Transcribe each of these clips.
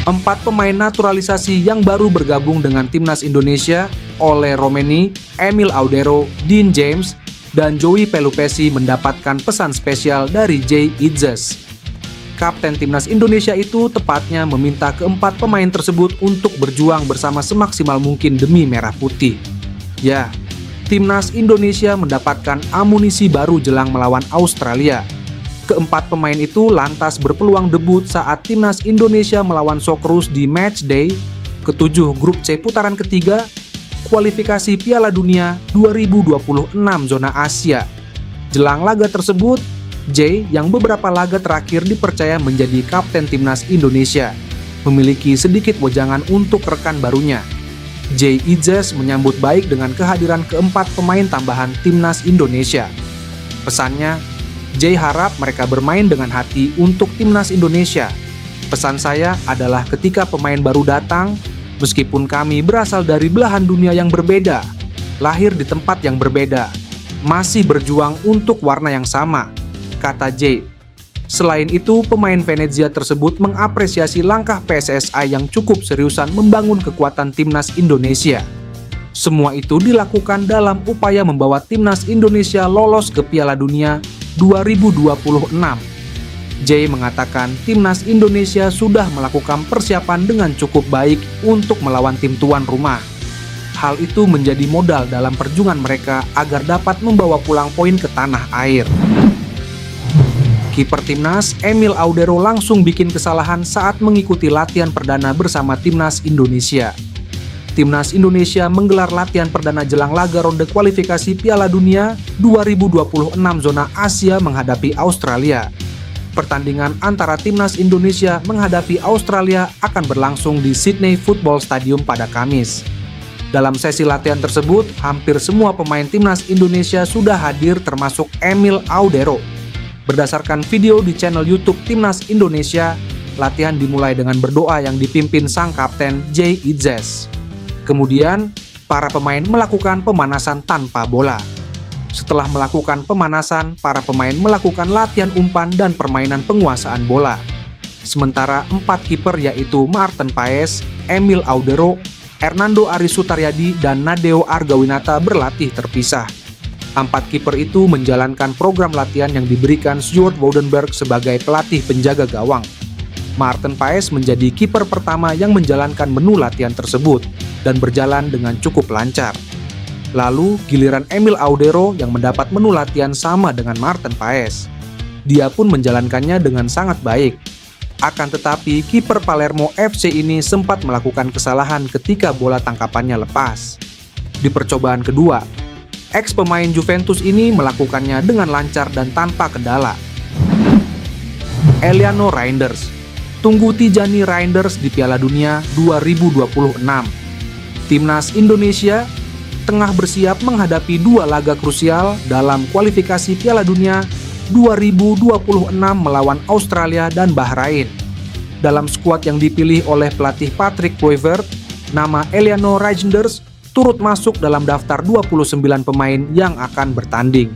4 pemain naturalisasi yang baru bergabung dengan timnas Indonesia, Ole Romeni, Emil Audero, Dean James, dan Joey Pelupesi mendapatkan pesan spesial dari Jay Itzes. Kapten timnas Indonesia itu tepatnya meminta keempat pemain tersebut untuk berjuang bersama semaksimal mungkin demi merah putih. Ya, timnas Indonesia mendapatkan amunisi baru jelang melawan Australia. Keempat pemain itu lantas berpeluang debut saat timnas Indonesia melawan Socceroos di matchday ke-7 grup C putaran ketiga kualifikasi Piala Dunia 2026 zona Asia. Jelang laga tersebut, Jay yang beberapa laga terakhir dipercaya menjadi kapten timnas Indonesia, memiliki sedikit wejangan untuk rekan barunya. Jay Itzes menyambut baik dengan kehadiran keempat pemain tambahan timnas Indonesia. Pesannya, Jay harap mereka bermain dengan hati untuk timnas Indonesia. Pesan saya adalah ketika pemain baru datang, meskipun kami berasal dari belahan dunia yang berbeda, lahir di tempat yang berbeda, masih berjuang untuk warna yang sama, kata Jay. Selain itu, pemain Venezia tersebut mengapresiasi langkah PSSI yang cukup seriusan membangun kekuatan timnas Indonesia. Semua itu dilakukan dalam upaya membawa timnas Indonesia lolos ke Piala Dunia 2026. Jay mengatakan timnas Indonesia sudah melakukan persiapan dengan cukup baik untuk melawan tim tuan rumah. Hal itu menjadi modal dalam perjuangan mereka agar dapat membawa pulang poin ke tanah air. Kiper timnas, Emil Audero langsung bikin kesalahan saat mengikuti latihan perdana bersama timnas Indonesia. Timnas Indonesia menggelar latihan perdana jelang laga ronde kualifikasi Piala Dunia 2026 zona Asia menghadapi Australia. Pertandingan antara timnas Indonesia menghadapi Australia akan berlangsung di Sydney Football Stadium pada Kamis. Dalam sesi latihan tersebut, hampir semua pemain timnas Indonesia sudah hadir termasuk Emil Audero. Berdasarkan video di channel YouTube Timnas Indonesia, latihan dimulai dengan berdoa yang dipimpin sang kapten Jay Itzes. Kemudian, para pemain melakukan pemanasan tanpa bola. Setelah melakukan pemanasan, para pemain melakukan latihan umpan dan permainan penguasaan bola. Sementara 4 kiper yaitu Maarten Paes, Emil Audero, Hernando Aris Sutaryadi, dan Nadeo Argawinata berlatih terpisah. 4 kiper itu menjalankan program latihan yang diberikan Stuart Woudenberg sebagai pelatih penjaga gawang. Maarten Paes menjadi kiper pertama yang menjalankan menu latihan tersebut dan berjalan dengan cukup lancar. Lalu, giliran Emil Audero yang mendapat menu latihan sama dengan Maarten Paes. Dia pun menjalankannya dengan sangat baik. Akan tetapi, kiper Palermo FC ini sempat melakukan kesalahan ketika bola tangkapannya lepas. Di percobaan kedua, ex-pemain Juventus ini melakukannya dengan lancar dan tanpa kendala. Eliano Reinders. Tunggu Tijani Reinders di Piala Dunia 2026. Timnas Indonesia tengah bersiap menghadapi 2 laga krusial dalam kualifikasi Piala Dunia 2026 melawan Australia dan Bahrain. Dalam skuad yang dipilih oleh pelatih Patrick Kluivert, nama Eliano Reinders turut masuk dalam daftar 29 pemain yang akan bertanding.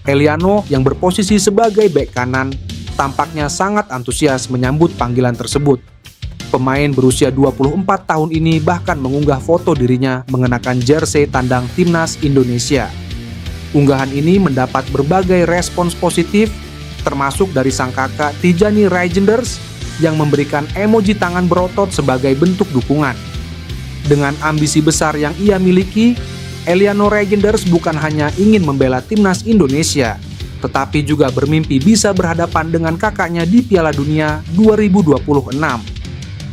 Eliano yang berposisi sebagai bek kanan tampaknya sangat antusias menyambut panggilan tersebut. Pemain berusia 24 tahun ini bahkan mengunggah foto dirinya mengenakan jersey tandang timnas Indonesia. Unggahan ini mendapat berbagai respons positif, termasuk dari sang kakak Tijani Reinders yang memberikan emoji tangan berotot sebagai bentuk dukungan. Dengan ambisi besar yang ia miliki, Eliano Reinders bukan hanya ingin membela timnas Indonesia, tetapi juga bermimpi bisa berhadapan dengan kakaknya di Piala Dunia 2026.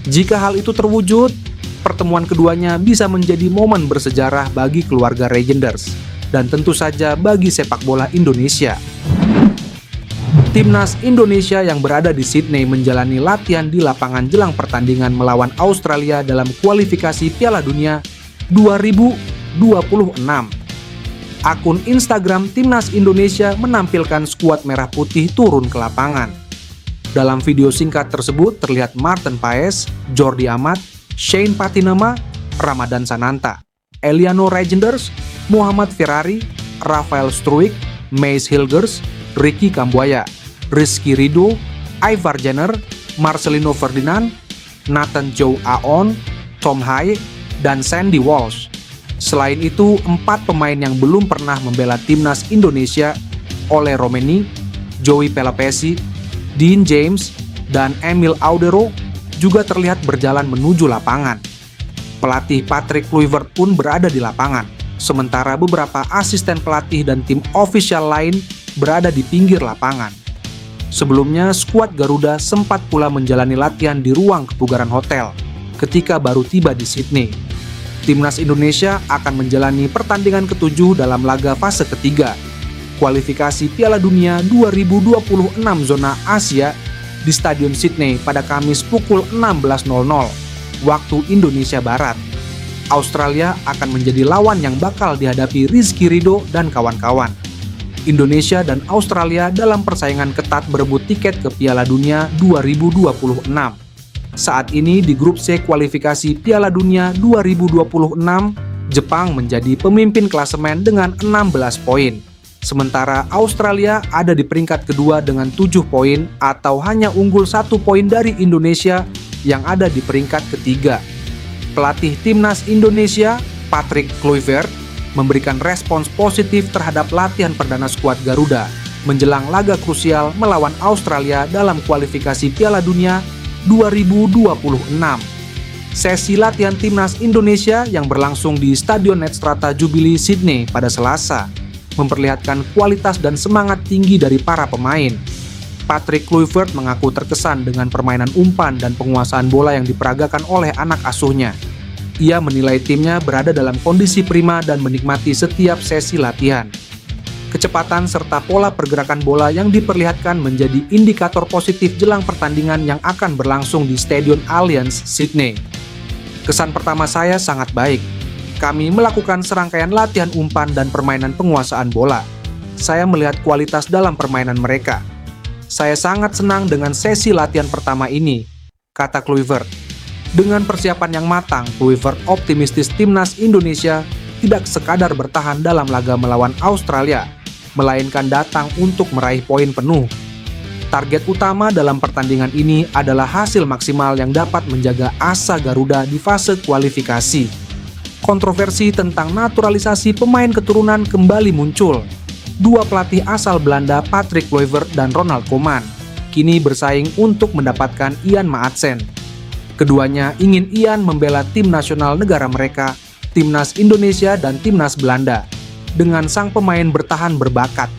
Jika hal itu terwujud, pertemuan keduanya bisa menjadi momen bersejarah bagi keluarga Reinders dan tentu saja bagi sepak bola Indonesia. Timnas Indonesia yang berada di Sydney menjalani latihan di lapangan jelang pertandingan melawan Australia dalam kualifikasi Piala Dunia 2026. Akun Instagram Timnas Indonesia menampilkan skuad merah putih turun ke lapangan. Dalam video singkat tersebut terlihat Maarten Paes, Jordi Amat, Shane Patinama, Ramadan Sananta, Eliano Reinders, Muhammad Ferrari, Rafael Struijk, Meis Hilgers, Ricky Kambuaya, Rizky Ridho, Ivar Jenner, Marcelino Ferdinand, Nathan Joe Aon, Tom Hai, dan Sandy Walsh. Selain itu, 4 pemain yang belum pernah membela timnas Indonesia, Ole Romeni, Joey Pelupesi, Dean James, dan Emil Audero juga terlihat berjalan menuju lapangan. Pelatih Patrick Kluivert pun berada di lapangan, sementara beberapa asisten pelatih dan tim ofisial lain berada di pinggir lapangan. Sebelumnya, skuad Garuda sempat pula menjalani latihan di ruang kebugaran hotel ketika baru tiba di Sydney. Timnas Indonesia akan menjalani pertandingan ke-7 dalam laga fase ketiga, kualifikasi Piala Dunia 2026 zona Asia di Stadion Sydney pada Kamis pukul 16.00 waktu Indonesia Barat. Australia akan menjadi lawan yang bakal dihadapi Rizky Ridho dan kawan-kawan. Indonesia dan Australia dalam persaingan ketat berebut tiket ke Piala Dunia 2026. Saat ini di grup C kualifikasi Piala Dunia 2026, Jepang menjadi pemimpin klasemen dengan 16 poin. Sementara Australia ada di peringkat kedua dengan 7 poin atau hanya unggul 1 poin dari Indonesia yang ada di peringkat ketiga. Pelatih timnas Indonesia, Patrick Kluivert, memberikan respons positif terhadap latihan perdana skuad Garuda menjelang laga krusial melawan Australia dalam kualifikasi Piala Dunia 2026. Sesi latihan timnas Indonesia yang berlangsung di Stadion Netstrata Jubilee Sydney pada Selasa memperlihatkan kualitas dan semangat tinggi dari para pemain. Patrick Kluivert mengaku terkesan dengan permainan umpan dan penguasaan bola yang diperagakan oleh anak asuhnya. Ia menilai timnya berada dalam kondisi prima dan menikmati setiap sesi latihan. Kecepatan serta pola pergerakan bola yang diperlihatkan menjadi indikator positif jelang pertandingan yang akan berlangsung di Stadion Allianz, Sydney. Kesan pertama saya sangat baik. Kami melakukan serangkaian latihan umpan dan permainan penguasaan bola. Saya melihat kualitas dalam permainan mereka. Saya sangat senang dengan sesi latihan pertama ini, kata Kluivert. Dengan persiapan yang matang, Kluivert optimistis timnas Indonesia tidak sekadar bertahan dalam laga melawan Australia, melainkan datang untuk meraih poin penuh. Target utama dalam pertandingan ini adalah hasil maksimal yang dapat menjaga asa Garuda di fase kualifikasi. Kontroversi tentang naturalisasi pemain keturunan kembali muncul. Dua pelatih asal Belanda, Patrick Kluivert dan Ronald Koeman, kini bersaing untuk mendapatkan Ian Maatsen. Keduanya ingin Ian membela tim nasional negara mereka, timnas Indonesia dan timnas Belanda, dengan sang pemain bertahan berbakat.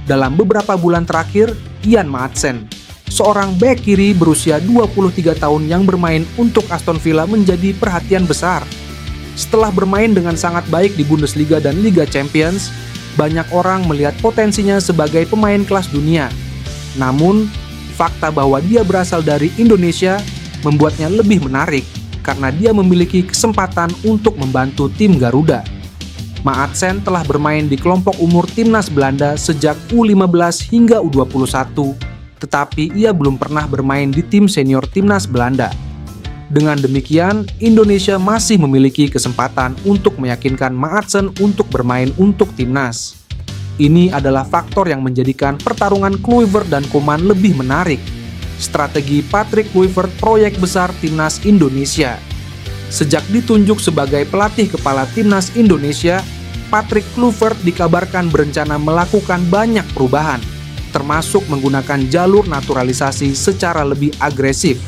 Dalam beberapa bulan terakhir, Ian Maatsen, seorang bek kiri berusia 23 tahun yang bermain untuk Aston Villa menjadi perhatian besar. Setelah bermain dengan sangat baik di Bundesliga dan Liga Champions, banyak orang melihat potensinya sebagai pemain kelas dunia. Namun, fakta bahwa dia berasal dari Indonesia membuatnya lebih menarik karena dia memiliki kesempatan untuk membantu tim Garuda. Maatsen telah bermain di kelompok umur timnas Belanda sejak U15 hingga U21, tetapi ia belum pernah bermain di tim senior timnas Belanda. Dengan demikian, Indonesia masih memiliki kesempatan untuk meyakinkan Maatsen untuk bermain untuk timnas. Ini adalah faktor yang menjadikan pertarungan Kluivert dan Koeman lebih menarik. Strategi Patrick Kluivert proyek besar timnas Indonesia. Sejak ditunjuk sebagai pelatih kepala timnas Indonesia, Patrick Kluivert dikabarkan berencana melakukan banyak perubahan, termasuk menggunakan jalur naturalisasi secara lebih agresif.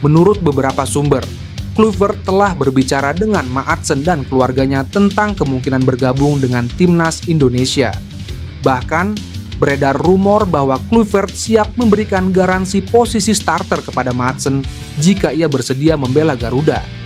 Menurut beberapa sumber, Kluivert telah berbicara dengan Maatsen dan keluarganya tentang kemungkinan bergabung dengan timnas Indonesia. Bahkan, beredar rumor bahwa Kluivert siap memberikan garansi posisi starter kepada Maatsen jika ia bersedia membela Garuda.